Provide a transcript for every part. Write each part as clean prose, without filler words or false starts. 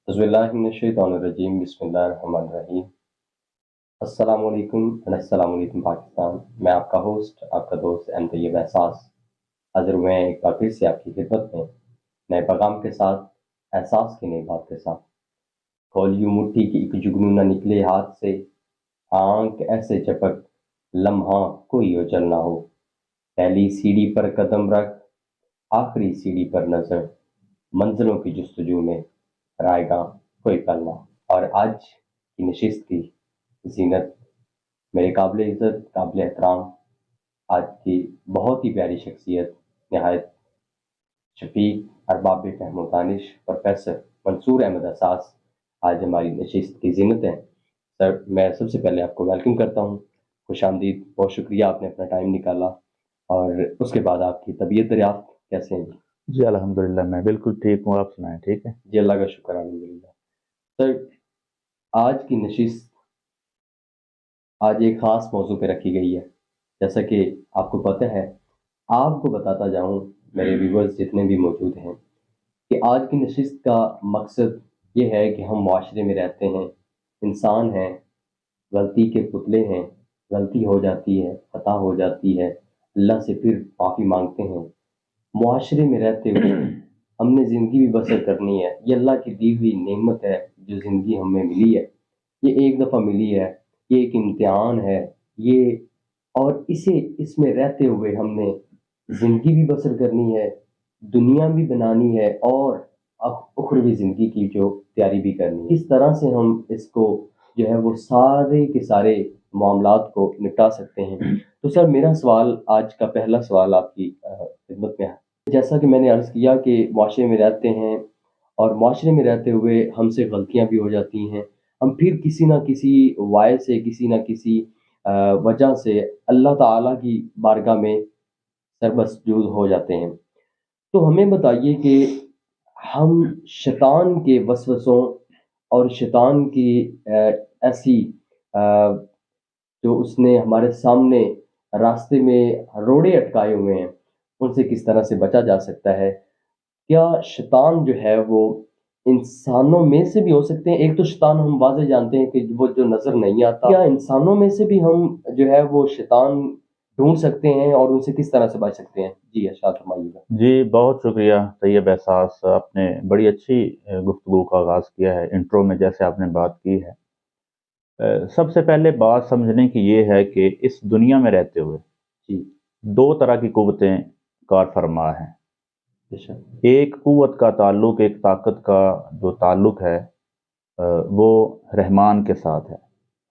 बिस्मिल्लाहिर्रहमानिर्रहीम बिस्मिल्लाहिर्रहमानिर्रहीम। अस्सलाम वालेकुम पाकिस्तान। मैं आपका होस्ट, आपका दोस्त तैयब एहसास हाजिर हुए हैं एक बार फिर से आपकी खिदमत में नए पैगाम के साथ, एहसास की नई बात के साथ। खोलियो मुट्ठी की एक जुगनू न निकले हाथ से, आंख ऐसे झपक लम्हा कोई ओझल ना हो। पहली सीढ़ी पर कदम रख, आखिरी सीढ़ी पर नजर, मंजिलों की जुस्तजू में आएगा कोई पल ना। और आज की नशिस्त की जीनत मेरे काबिल इज़्ज़त, काबिल एहतराम, आज की बहुत ही प्यारी शख्सियत, नहायत शफीक अरबाब फहम दानिश, प्रोफेसर मंसूर अहमद असास आज हमारी नशिस्त की जीनत है। सर, मैं सबसे पहले आपको वेलकम करता हूँ, खुशामदीद, बहुत शुक्रिया आपने अपना टाइम निकाला। और उसके बाद आपकी तबीयत दरियाफ्त कैसे हैं? जी अल्हम्दुलिल्लाह, मैं बिल्कुल ठीक हूँ। आप सुनाएं, ठीक है? जी अल्लाह का शुक्र अल्हम्दुलिल्लाह। सर, आज की नशिस्त आज एक ख़ास मौजू पे रखी गई है। जैसा कि आपको पता है, आपको बताता जाऊँ, मेरे व्यूअर्स जितने भी मौजूद हैं, कि आज की नशिस्त का मकसद ये है कि हम मुआशरे में रहते हैं, इंसान हैं, गलती के पुतले हैं, गलती हो जाती है, खता हो जाती है, अल्लाह से फिर माफ़ी मांगते हैं। मुआशरे में रहते हुए हमने ज़िंदगी भी बसर करनी है। ये अल्लाह की दी हुई नेमत है, जो ज़िंदगी हमें मिली है, ये एक दफ़ा मिली है, ये एक इम्तिहान है। ये और इसे इसमें रहते हुए हमने ज़िंदगी भी बसर करनी है, दुनिया भी बनानी है और उखरवी ज़िंदगी की जो तैयारी भी करनी है। किस तरह से हम इसको जो है वो सारे के सारे मामलात को निपटा सकते हैं। तो सर, मेरा सवाल, आज का पहला सवाल आपकी खिदमत में है। जैसा कि मैंने अर्ज़ किया कि मुआशरे में रहते हैं और मुआशरे में रहते हुए हमसे गलतियाँ भी हो जाती हैं। हम फिर किसी न किसी वाय से, किसी न किसी वजह से अल्लाह ताला की बारगाह में सरमसजूद हो जाते हैं। तो हमें बताइए कि हम शैतान के वसवसों और शैतान की ऐसी अ, जो उसने हमारे सामने रास्ते में रोड़े अटकाए हुए हैं, उनसे किस तरह से बचा जा सकता है? क्या शैतान जो है वो इंसानों में से भी हो सकते हैं? एक तो शैतान हम वाज़ेह जानते हैं कि वो जो नज़र नहीं आता। क्या इंसानों में से भी हम जो है वो शैतान ढूँढ सकते हैं और उनसे किस तरह से बच सकते हैं? जी, इरशाद फरमाइएगा। जी, बहुत शुक्रिया तैयब एहसास। आपने बड़ी अच्छी गुफ्तगू का आगाज़ किया है। इंट्रो में जैसे आपने बात की है, सबसे पहले बात समझने की ये है कि इस दुनिया में रहते हुए जी, दो तरह की क़ुव्वतें कार फरमा हैं। बेशक। एक क़ुव्वत का ताल्लुक़, एक ताकत का जो ताल्लुक़ है, वो रहमान के साथ है,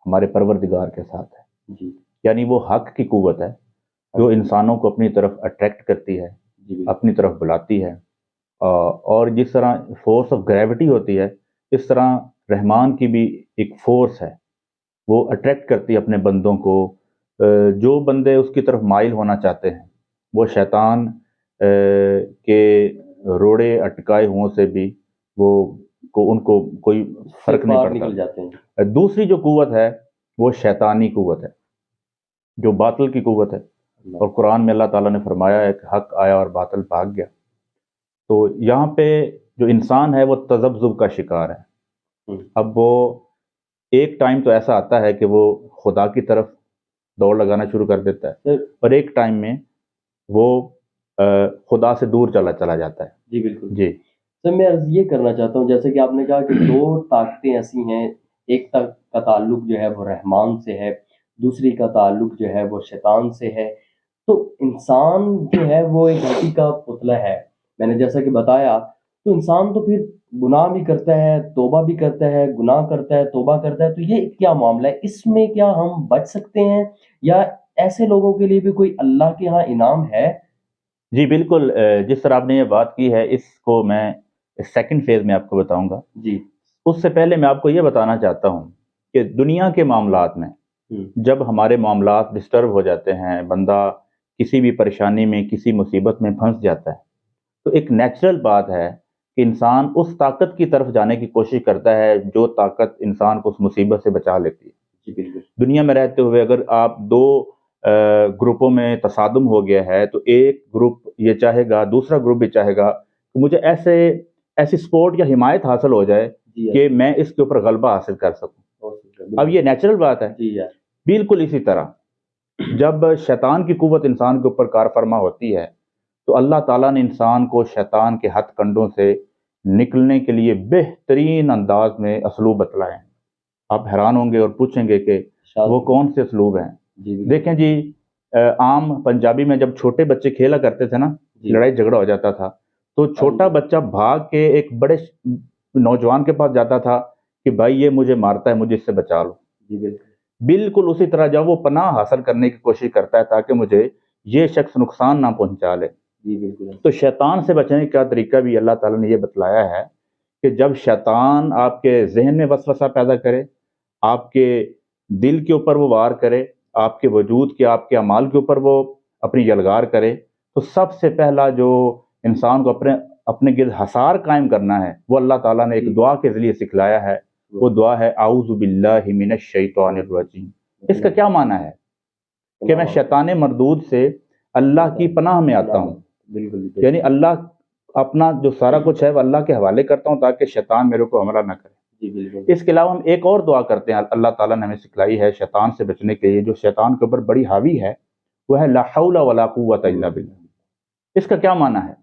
हमारे परवरदिगार के साथ है। जी, यानी वो हक़ की क़ुव्वत है, जो इंसानों को अपनी तरफ अट्रैक्ट करती है, जी, बिल्कुल। अपनी तरफ बुलाती है। और जिस तरह फोर्स ऑफ ग्रेविटी होती है, इस तरह रहमान की भी एक फोर्स है, वो अट्रैक्ट करती है अपने बंदों को। जो बंदे उसकी तरफ माइल होना चाहते हैं, वो शैतान के रोड़े अटकाए हुओं से भी वो उनको कोई से फ़र्क नहीं पार पड़ता। निकल जाते हैं। दूसरी जो क़ुव्वत है, वो शैतानी क़ुव्वत है, जो बातिल की क़ुव्वत है। अल्लाह। और कुरान में अल्लाह ताला ने फरमाया है कि हक़ आया और बातिल भाग गया। तो यहाँ पे जो इंसान है वो तज़ब्ज़ुब का शिकार है। हुँ, अब वो एक टाइम तो ऐसा आता है कि वो खुदा की तरफ दौड़ लगाना शुरू कर देता है, सर। और एक टाइम में वो खुदा से दूर चला चला जाता है। जी, बिल्कुल। जी। सर, मैं अर्ज़ ये करना चाहता हूँ, जैसे कि आपने कहा कि 2 ताकतें ऐसी हैं, एक का ताल्लुक जो है वो रहमान से है, दूसरी का ताल्लुक जो है वो शैतान से है। तो इंसान जो है वो एक मिट्टी का पुतला है। मैंने जैसा कि बताया, तो इंसान तो फिर गुनाह भी करता है, तौबा भी करता है, गुनाह करता है, तौबा करता है, तो ये क्या मामला है? इसमें क्या हम बच सकते हैं या ऐसे लोगों के लिए भी कोई अल्लाह के यहाँ इनाम है? जी, बिल्कुल। जिस तरह आपने ये बात की है, इसको मैं सेकंड फेज़ में आपको बताऊँगा। जी। उससे पहले मैं आपको ये बताना चाहता हूँ कि दुनिया के मामलात में हुँ, जब हमारे मामलात डिस्टर्ब हो जाते हैं, बंदा किसी भी परेशानी में, किसी मुसीबत में फँस जाता है, तो एक नेचुरल बात है कि इंसान उस ताकत की तरफ जाने की कोशिश करता है, जो ताकत इंसान को उस मुसीबत से बचा लेती है। जी, बिल्कुल। दुनिया में रहते हुए अगर आप 2 ग्रुपों में तसादुम हो गया है, तो एक ग्रुप ये चाहेगा, दूसरा ग्रुप भी चाहेगा कि मुझे ऐसी सपोर्ट या हिमायत हासिल हो जाए جی کہ میں اس کے اوپر غلبہ حاصل کر سکوں. اب یہ نیچرل بات ہے. جی یار بالکل اسی طرح جب شیطان کی قوت انسان کے اوپر کار فرما ہوتی ہے تو اللہ تعالیٰ نے انسان کو شیطان کے ہتھ کنڈوں سے نکلنے کے لیے بہترین انداز میں اسلوب بتلائے ہیں. آپ حیران ہوں گے اور پوچھیں گے کہ وہ کون سے اسلوب ہیں. جی دیکھیں جی، عام پنجابی میں جب چھوٹے بچے کھیلا کرتے تھے نا، لڑائی جھگڑا ہو جاتا تھا تو چھوٹا بچہ بھاگ کے ایک بڑے نوجوان کے پاس جاتا تھا کہ بھائی یہ مجھے مارتا ہے، مجھے اس سے بچا لو. جی بالکل. بالکل اسی طرح جب وہ پناہ حاصل کرنے کی کوشش کرتا ہے تاکہ مجھے یہ شخص نقصان نہ پہنچا لے. جی بالکل. تو شیطان سے بچنے کا طریقہ بھی اللہ تعالیٰ نے یہ بتلایا ہے کہ جب شیطان آپ کے ذہن میں وسوسہ پیدا کرے، آپ کے دل کے اوپر وہ وار کرے، آپ کے وجود کے، آپ کے اعمال کے اوپر وہ اپنی یلغار کرے، تو سب سے پہلا جو انسان کو اپنے گرد حصار قائم کرنا ہے وہ اللہ تعالیٰ نے ایک دعا کے ذریعے سکھلایا ہے. وہ دعا ہے اعوذ باللہ من الشیطان الرجیم. اس کا کیا معنی ہے؟ کہ میں شیطان مردود سے اللہ کی پناہ میں آتا ہوں. بالکل. یعنی اللہ اپنا جو سارا کچھ ہے وہ اللہ کے حوالے کرتا ہوں تاکہ شیطان میرے کو حملہ نہ کرے. جی بالکل. اس کے علاوہ ہم ایک اور دعا کرتے ہیں اللہ تعالیٰ نے ہمیں سکھلائی ہے شیطان سے بچنے کے لیے، جو شیطان کے اوپر بڑی حاوی ہے، وہ ہے لا حول ولا قوت الا باللہ. اس کا کیا معنی ہے؟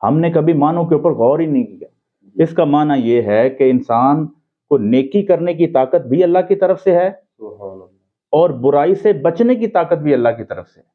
ہم نے کبھی معنوں کے اوپر غور ہی نہیں کیا. اس کا معنی یہ ہے کہ انسان کو نیکی کرنے کی طاقت بھی اللہ کی طرف سے ہے اور برائی سے بچنے کی طاقت بھی اللہ کی طرف سے ہے.